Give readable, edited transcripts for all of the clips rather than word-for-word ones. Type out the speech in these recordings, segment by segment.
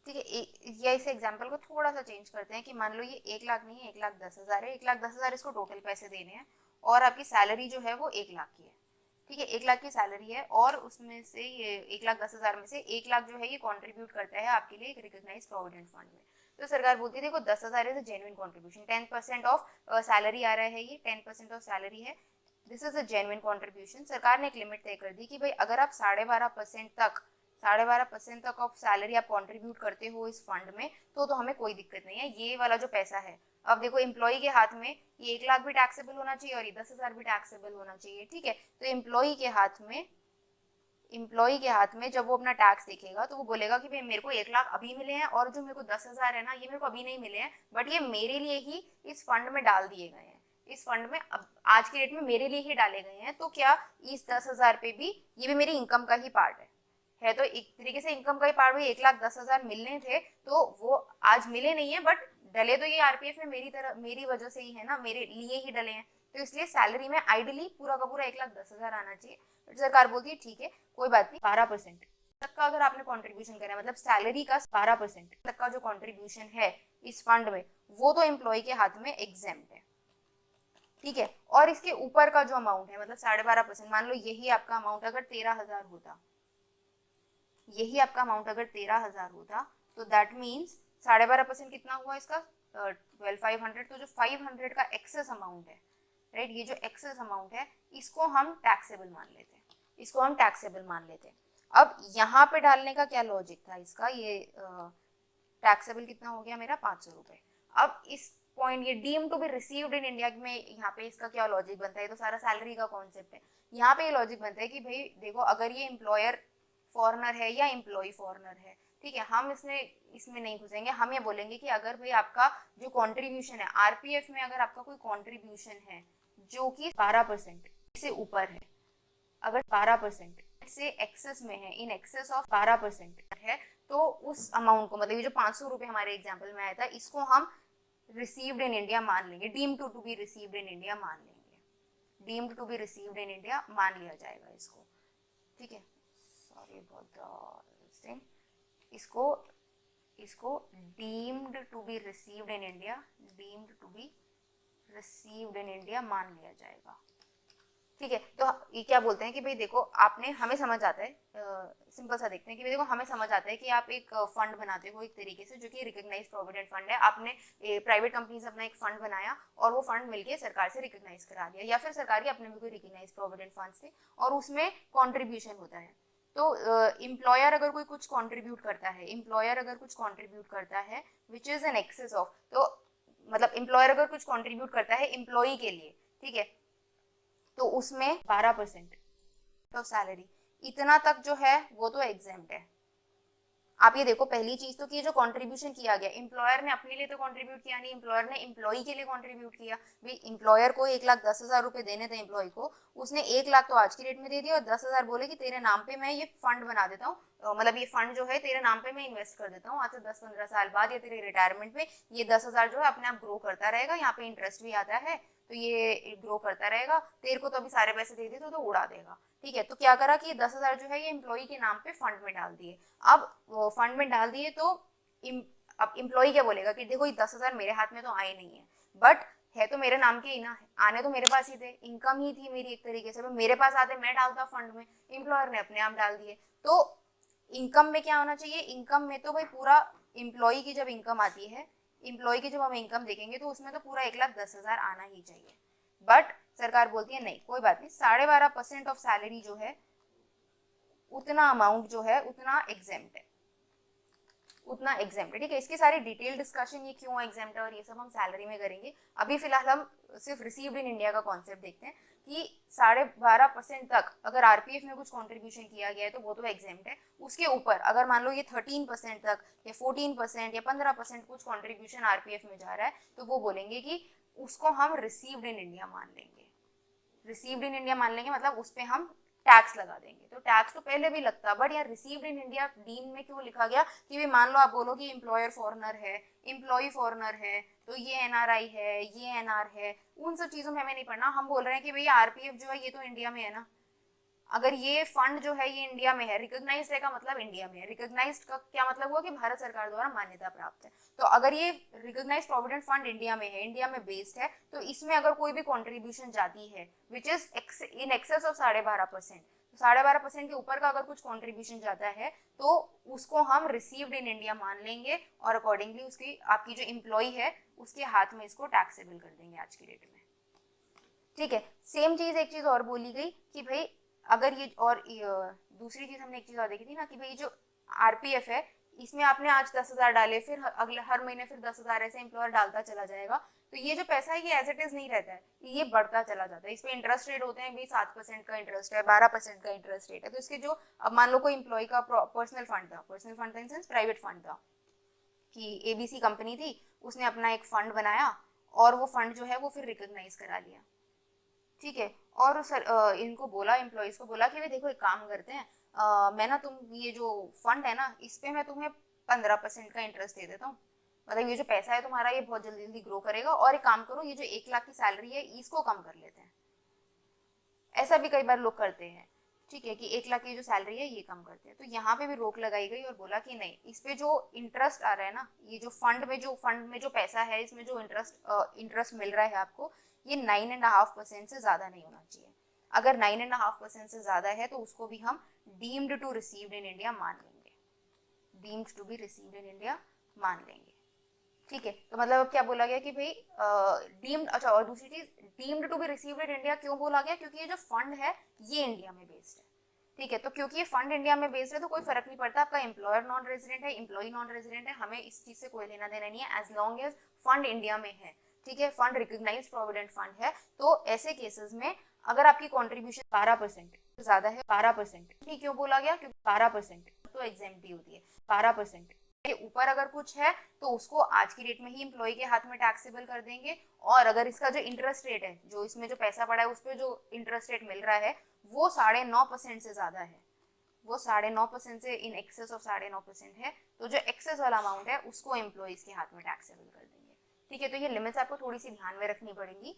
ठीक है, या इस एग्जाम्पल को थोड़ा सा चेंज करते हैं कि मान लो ये 1 लाख नहीं है, 1,10,000 है, 1,10,000 इसको टोटल पैसे देने हैं और आपकी सैलरी जो है वो 1 लाख की है। ठीक है, 1 लाख की सैलरी है और उसमें से ये 1,10,000 में से 1 लाख जो है ये कॉन्ट्रीब्यूट करता है आपके लिए एक रिकॉग्नाइज प्रोविडेंट फंड में। तो सरकार बोलती है देखो 10,000 is genuine contribution, 10% of salary आ रहा है, ये 10% ऑफ सैलरी है, this is a genuine contribution. सरकार ने एक लिमिट तय कर दी कि भाई अगर आप 12.5% तक ऑफ सैलरी आप कंट्रीब्यूट करते हो इस फंड में तो हमें कोई दिक्कत नहीं है, ये वाला जो पैसा है। अब देखो एम्प्लॉय के हाथ में ये 1 लाख भी टैक्सेबल होना चाहिए और ये 10,000 भी टैक्सेबल होना चाहिए। ठीक है, तो एम्प्लॉय के हाथ में जब वो अपना टैक्स देखेगा तो वो बोलेगा कि भाई मेरे को 1 लाख अभी मिले हैं और जो मेरे को 10,000 है ना ये मेरे को अभी नहीं मिले हैं, बट ये मेरे लिए ही इस फंड में डाल दिए गए हैं, इस फंड में अब आज की डेट में मेरे लिए ही डाले गए हैं। तो क्या इस 10,000 पे भी ये भी मेरी इनकम का ही पार्ट है तो एक तरीके से इनकम का ही पार्ट, भाई 1,10,000 मिलने थे तो वो आज मिले नहीं है, बट डले तो ये आरपीएफ में मेरी वजह से ही है ना, मेरे लिए ही डले हैं। तो इसलिए सैलरी में आइडली पूरा का पूरा 1,10,000 आना चाहिए। बट सरकार बोलती है ठीक है कोई बात नहीं, 12% तक का अगर आपने कॉन्ट्रीब्यूशन करा, मतलब सैलरी का 12% तक का जो कॉन्ट्रीब्यूशन है इस फंड में वो तो एम्प्लॉय के हाथ में एग्जेम्प्ट है। ठीक है, और इसके ऊपर का जो अमाउंट है मतलब 12.5%, मान लो यही आपका अमाउंट अगर 13,000 होता, यही आपका अमाउंट अगर 13,000 होता तो दैट मीन्स 12.5% कितना हुआ इसका 12,500। तो जो 500 का एक्सेस अमाउंट है, राइट, ये जो एक्सेस अमाउंट है इसको हम टैक्सेबल मान लेते हैं, इसको हम टैक्सेबल मान लेते हैं। अब यहाँ पे डालने का क्या लॉजिक था इसका, ये टैक्सेबल कितना हो गया मेरा 500 रुपए। अब इस पॉइंट ये deem to be received in India में यहाँ पे इसका क्या लॉजिक बनता है, तो सारा सैलरी का कॉन्सेप्ट है। यहाँ पे ये लॉजिक बनता है कि भाई देखो अगर ये एम्प्लॉयर फॉरनर है या एम्प्लॉय फॉरनर है, ठीक है, हम इसमें नहीं घुसेंगे, हम ये बोलेंगे कि अगर भाई आपका जो कंट्रीब्यूशन है आरपीएफ में, अगर आपका कोई कंट्रीब्यूशन है जो कि 12% से ऊपर है, अगर 12% से एक्सेस में है, इन एक्सेस ऑफ 12% है, तो उस अमाउंट को मतलब ये जो 500 रुपए हमारे एग्जाम्पल में आया था इसको हम रिसीव्ड इन इंडिया मान लेंगे, deemed to be received in India मान लेंगे, deemed to be received in India मान लिया जाएगा इसको। ठीक है, सॉरी अबाउट द थिंग, इसको इसको deemed to be received in India, deemed to be received in India मान लिया जाएगा। ठीक है, तो ये क्या बोलते हैं कि भाई देखो आपने, हमें समझ आता है, सिंपल सा देखते हैं कि भाई देखो हमें समझ आता है कि आप एक फंड बनाते हो एक तरीके से जो कि रिकॉग्नाइज प्रोविडेंट फंड है, आपने प्राइवेट कंपनी से अपना एक फंड बनाया और वो फंड मिलके सरकार से रिकॉग्नाइज करा दिया, या फिर सरकार के अपने भी कोई रिकॉग्नाइज प्रोविडेंट फंड से, और उसमें कॉन्ट्रीब्यूशन होता है। तो एम्प्लॉयर अगर कोई कुछ कॉन्ट्रीब्यूट करता है, एम्प्लॉयर अगर कुछ कॉन्ट्रीब्यूट करता है which is an excess of, तो मतलब एम्प्लॉयर अगर कुछ कॉन्ट्रीब्यूट करता है एम्प्लॉई के लिए, ठीक है, तो उसमें 12% ऑफ सैलरी इतना तक जो है वो तो एग्जेम्प्ट है। आप ये देखो पहली चीज तो कि जो कंट्रीब्यूशन किया गया, एम्प्लॉयर ने अपने लिए तो कंट्रीब्यूट किया नहीं, एम्प्लॉयर ने एम्प्लॉई के लिए कंट्रीब्यूट किया। भाई एम्प्लॉयर को 1,10,000 रुपए देने थे एम्प्लॉय को, उसने 1 लाख तो आज की डेट में दे दिया और 10,000 बोले कि तेरे नाम पे मैं ये फंड बना देता हूँ, मतलब ये फंड जो है तेरे नाम पे मैं इन्वेस्ट कर देता हूँ, आज से 10-15 साल बाद या तेरे रिटायरमेंट में ये 10,000 जो है अपने आप ग्रो करता रहेगा, यहाँ पे इंटरेस्ट भी आता है तो ये ग्रो करता रहेगा, तेरे को तो अभी सारे पैसे दे दिए तो उड़ा देगा। ठीक है, तो क्या करा कि 10,000 जो है ये एम्प्लॉय के नाम पे फंड में डाल दिए। अब फंड में डाल दिए तो अब एम्प्लॉय क्या बोलेगा कि देखो ये 10,000 मेरे हाथ में तो आए नहीं है, बट है तो मेरे नाम के ही ना, आने तो मेरे पास ही थे, इनकम ही थी मेरी एक तरीके से, मेरे पास आते मैं डालता फंड में, एम्प्लॉयर ने अपने आप डाल दिए। तो इनकम में क्या होना चाहिए, इनकम में तो भाई पूरा एम्प्लॉय की जब इनकम आती है, एम्प्लॉय की जब हम इनकम देखेंगे तो उसमें तो पूरा 1,10,000 आना ही चाहिए। बट सरकार बोलती है नहीं कोई बात नहीं, 12.5% ऑफ सैलरी जो है उतना अमाउंट जो है उतना एग्जेम्प्ट है, उतना एग्जेम्प्ट है। ठीक है, इसकी सारी डिटेल डिस्कशन ये क्यों एग्जेम्प्ट है और ये सब हम सैलरी में करेंगे। अभी फिलहाल हम सिर्फ रिसीव्ड इन इंडिया का कॉन्सेप्ट देखते हैं कि 12.5% तक अगर आरपीएफ में कुछ कंट्रीब्यूशन किया गया है तो वो तो एग्जेम्प्ट है। उसके ऊपर अगर मान लो ये 13% तक या 14% या 15% कुछ कॉन्ट्रीब्यूशन आरपीएफ में जा रहा है तो वो बोलेंगे कि उसको हम रिसीव्ड इन इंडिया मान लेंगे, रिसीव्ड इन इंडिया मान लेंगे, मतलब उस पर हम टैक्स लगा देंगे। तो टैक्स तो पहले भी लगता, बट यार रिसीव्ड इन इंडिया डीन में क्यों लिखा गया कि भाई मान लो आप बोलो कि एम्प्लॉयर फॉरनर है, एम्प्लॉय फॉरनर है, तो ये एनआरआई है, ये एनआर है, उन सब चीजों में हमें नहीं पढ़ना, हम बोल रहे हैं कि भाई आरपीएफ जो है ये तो इंडिया में है ना, अगर ये फंड जो है ये इंडिया में है, रिकॉग्नाइज्ड है का मतलब इंडिया में है, रिकॉग्नाइज्ड का क्या मतलब हुआ कि भारत सरकार द्वारा मान्यता प्राप्त है। तो अगर ये रिकॉग्नाइज्ड प्रोविडेंट फंड इंडिया में है, इंडिया में बेस्ड है, तो इसमें अगर कोई भी कंट्रीब्यूशन जाती है which is in excess of 12.5%, 12.5% के ऊपर का अगर कुछ कंट्रीब्यूशन जाता है तो उसको हम रिसीव्ड इन इंडिया मान लेंगे और अकॉर्डिंगली उसकी आपकी जो एम्प्लॉय है उसके हाथ में इसको टैक्सेबल कर देंगे आज की डेट में। ठीक है, सेम चीज एक चीज और बोली गई कि भाई अगर ये और दूसरी चीज हमने एक चीज और देखी थी ना कि भाई जो आरपीएफ है इसमें आपने आज 10,000 डाले, फिर अगले हर महीने फिर 10,000 ऐसे एम्प्लॉयर डालता चला जाएगा, तो ये जो पैसा है ये एज इट इज नहीं रहता है, ये बढ़ता चला जाता है। इस पे इंटरेस्ट रेट होते हैं भाई 7% का इंटरेस्ट है, 12% का इंटरेस्ट रेट है। तो इसके जो अब मान लो कोई एम्प्लॉय का पर्सनल फंड था, personal fund in sense private fund था कि एबीसी कंपनी थी, उसने अपना एक फंड बनाया और वो फंड जो है वो फिर रिकॉग्नाइज करा लिया। ठीक है, और सर इनको बोला, एम्प्लॉयज को बोला कि भाई देखो एक काम करते हैं, मैं ना तुम ये जो फंड है ना इस पे मैं तुम्हें 15% का इंटरेस्ट दे देता हूँ, मतलब ये जो पैसा है तुम्हारा ये बहुत जल्दी जल्दी ग्रो करेगा, और एक काम करो ये जो 1 लाख की सैलरी है इसको कम कर लेते हैं। ऐसा भी कई बार लोग करते हैं, ठीक है, कि 1 लाख की जो सैलरी है ये कम करते हैं। तो यहाँ पे भी रोक लगाई गई और बोला कि नहीं, इस पे जो इंटरेस्ट आ रहा है ना, ये जो फंड में जो पैसा है इसमें जो इंटरेस्ट मिल रहा है आपको, ये 9.5% से ज्यादा नहीं होना चाहिए। अगर 9.5% से ज्यादा है तो उसको भी हम deemed to received in India मान लेंगे, deemed to be received in India मान लेंगे। ठीक है, तो मतलब अब क्या बोला गया कि भाई डीम्ड, अच्छा और दूसरी चीज, deemed to be received in India क्यों बोला गया, क्योंकि ये जो फंड है ये इंडिया में बेस्ड है। ठीक है, तो क्योंकि ये फंड इंडिया में बेस्ड है तो कोई फर्क नहीं पड़ता आपका एम्प्लॉयर नॉन रेजिडेंट है, एम्प्लॉय नॉन रेजिडेंट है, हमें इस चीज से कोई लेना देना नहीं है as long as fund India में है। ठीक है, फंड रिकॉग्नाइज्ड प्रोविडेंट फंड है, तो ऐसे केसेस में अगर आपकी कॉन्ट्रीब्यूशन 12% ज्यादा है, 12% क्यों बोला गया, क्योंकि 12% तो एग्जेम्प्टी होती है, 12% के ऊपर अगर कुछ है तो उसको आज की डेट में ही एम्प्लॉय के हाथ में टैक्सेबल कर देंगे, और अगर इसका जो इंटरेस्ट रेट है, जो इसमें जो पैसा पड़ा है उस पर जो इंटरेस्ट रेट मिल रहा है वो 9.5% से ज्यादा है, वो 9.5% से इन एक्सेस ऑफ 9.5% है, तो जो एक्सेस वाला अमाउंट है उसको एम्प्लॉयज के हाथ में टैक्सेबल कर देंगे। ठीक है, तो ये लिमिट्स आपको थोड़ी सी ध्यान में रखनी पड़ेगी।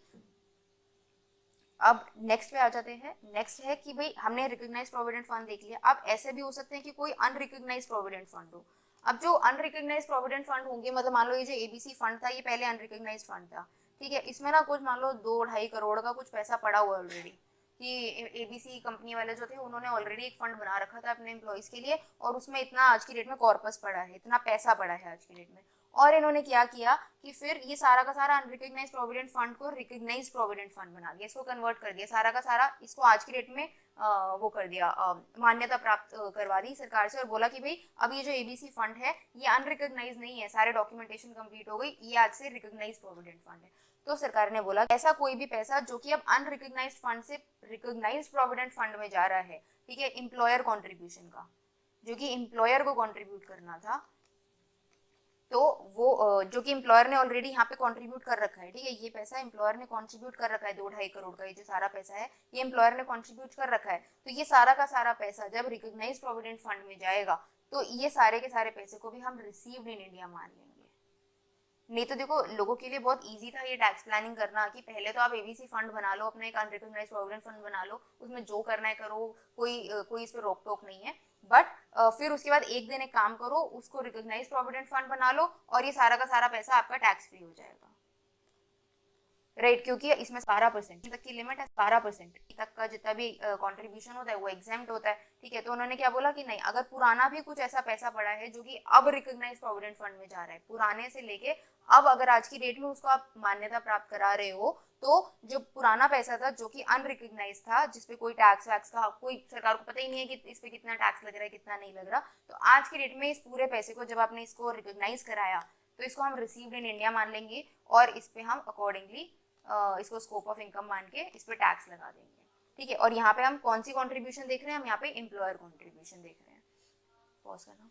अब नेक्स्ट पे आ जाते हैं। नेक्स्ट है कि भाई हमने रिकॉग्नाइज्ड प्रोविडेंट फंड देख लिया, अब ऐसे भी हो सकते हैं कि कोई अनरिकॉग्नाइज्ड प्रोविडेंट फंड हो। अब जो अनरिकॉग्नाइज्ड प्रोविडेंट फंड होंगे, मतलब मान लो ये जो एबीसी फंड था ये पहले अनरिकॉग्नाइज्ड फंड था, ठीक है, इसमें ना कुछ मान लो 2-2.5 करोड़ का कुछ पैसा पड़ा हुआ है ऑलरेडी, कि एबीसी कंपनी वाले जो थे उन्होंने ऑलरेडी एक फंड बना रखा था अपने एम्प्लॉयज के लिए, और उसमें इतना आज की डेट में कॉर्पस पड़ा है, इतना पैसा पड़ा है आज की डेट में, और इन्होंने क्या किया कि फिर ये सारा का सारा अनरिकॉग्नाइज्ड प्रोविडेंट फंड को रिकॉग्नाइज्ड प्रोविडेंट फंड बना दिया, इसको कन्वर्ट कर दिया सारा का सारा, इसको आज की डेट में वो कर दिया, मान्यता प्राप्त करवा दी सरकार से, और बोला कि भाई अब ये जो एबीसी फंड है ये अनरिकॉग्नाइज नहीं है, सारे डॉक्यूमेंटेशन कंप्लीट हो गई, ये आज से रिकॉग्नाइज्ड प्रोविडेंट फंड है। तो सरकार ने बोला ऐसा कोई भी पैसा जो कि अब अनरिकॉग्नाइज्ड फंड से रिकॉग्नाइज्ड प्रोविडेंट फंड में जा रहा है, ठीक है, एम्प्लॉयर कॉन्ट्रीब्यूशन का, जो कि एम्प्लॉयर को कॉन्ट्रीब्यूट करना था, तो वो जो कि एम्प्लॉयर ने ऑलरेडी यहाँ पे कंट्रीब्यूट कर रखा है, ठीक है, ये पैसा एम्प्लॉयर ने कंट्रीब्यूट कर रखा है, 2-2.5 करोड़ का ये जो सारा पैसा है ये एम्प्लॉयर ने कंट्रीब्यूट कर रखा है, तो ये सारा का सारा पैसा जब रिकॉग्नाइज्ड प्रोविडेंट फंड में जाएगा तो ये सारे के सारे पैसे को भी हम रिसीव्ड इन इंडिया मान लेंगे। नहीं तो देखो लोगों के लिए बहुत इजी था ये टैक्स प्लानिंग करना, कि पहले तो आप एबीसी फंड बना लो, अपना एक अनरिकॉग्नाइज्ड प्रोविडेंट फंड बना लो, उसमें जो करना है करो, कोई इस पर रोक टोक नहीं है, बट फिर उसके बाद एक दिन एक काम करो, उसको रिकॉग्नाइज्ड प्रोविडेंट फंड बना लो और ये सारा का सारा पैसा आपका टैक्स फ्री हो जाएगा, राइट, क्योंकि इसमें 12% तक की लिमिट है, 12% तक का जितना भी कंट्रीब्यूशन होता है वो एग्जेम्प्ट होता है। ठीक है, तो उन्होंने क्या बोला कि नहीं, अगर पुराना भी कुछ ऐसा पैसा पड़ा है जो कि अब रिकॉग्नाइज्ड प्रोविडेंट फंड में जा रहा है, पुराने से लेके अब अगर आज की डेट में उसको आप मान्यता प्राप्त करा रहे हो, तो जो पुराना पैसा था जो कि अनरिकॉग्नाइज था, जिसपे कोई टैक्स वैक्स का कोई सरकार को पता ही नहीं है कि इस पे कितना टैक्स लग रहा है कितना नहीं लग रहा, तो आज की डेट में इस पूरे पैसे को जब आपने इसको रिकॉग्नाइज कराया तो इसको हम रिसीव्ड इन इंडिया मान लेंगे, और इस पे हम अकॉर्डिंगली इसको स्कोप ऑफ इनकम मान के इस पे टैक्स लगा देंगे। ठीक है, और यहाँ पे हम कौन सी कंट्रीब्यूशन देख रहे हैं, हम यहाँ पे एम्प्लॉयर कंट्रीब्यूशन देख रहे हैं। पॉज करना।